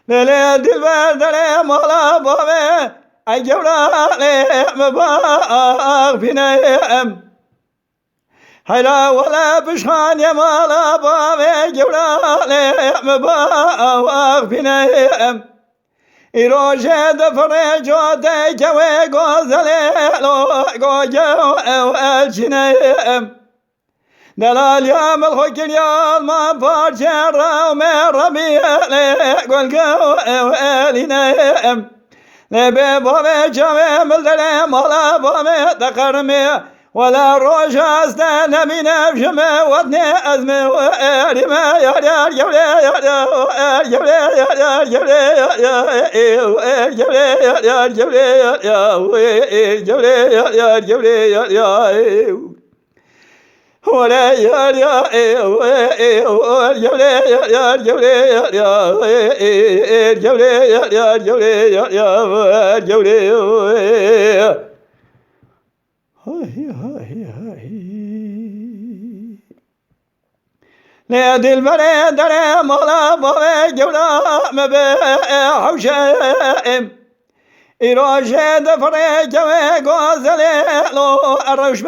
Lele dilber dele mala babe ay gevra le mebak binem hayla wala bişhan ya mala babe gevra le mebak binem İroje de frejo de keve gozele lo gojo el çinem دلال يا ملخك اليوم ما بارجرا ومربي قول قوالينا نبي بابي جامي ملدلي مالا بابي تقرمي ولا روش استنى من بجمي ودني أزمي وإرمي يا دار جولي يا دار جولي يا دار جولي يا دار جولي يا دار جولي يا دار جولي يا دار جولي يا دار ولا يا يا جولي يا جولي يا جولي يا جولي يا جولي لا دل بره دره مالا بابه جولا مبه حوشم إراجة دفره جوه غازله لو أرشم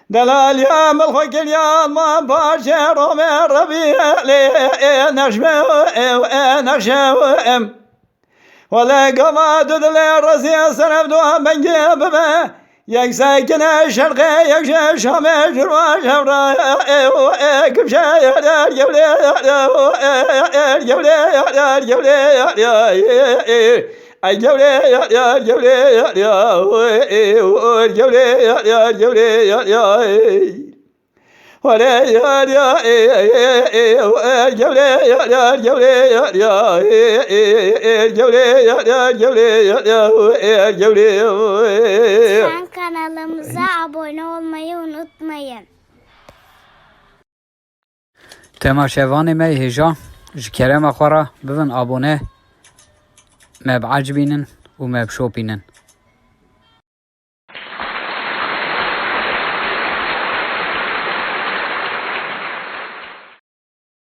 دلال يا ملخك اليوم ما بارجة رومي ربي لي نشم ولا قماد دلي رزي سنب دوها بنجيب به يكساكن الشرقي يكشى شامي جروا شبرا كبشا جولي جولي جولي أي جولي جولي جولي جولي ولا يا جولي جولي Sen kanalımıza abone olmayı unutmayın. تماشاواني مي هجا جكرم أخورا ببن أبونه ما بعجبينن وما بشوبينن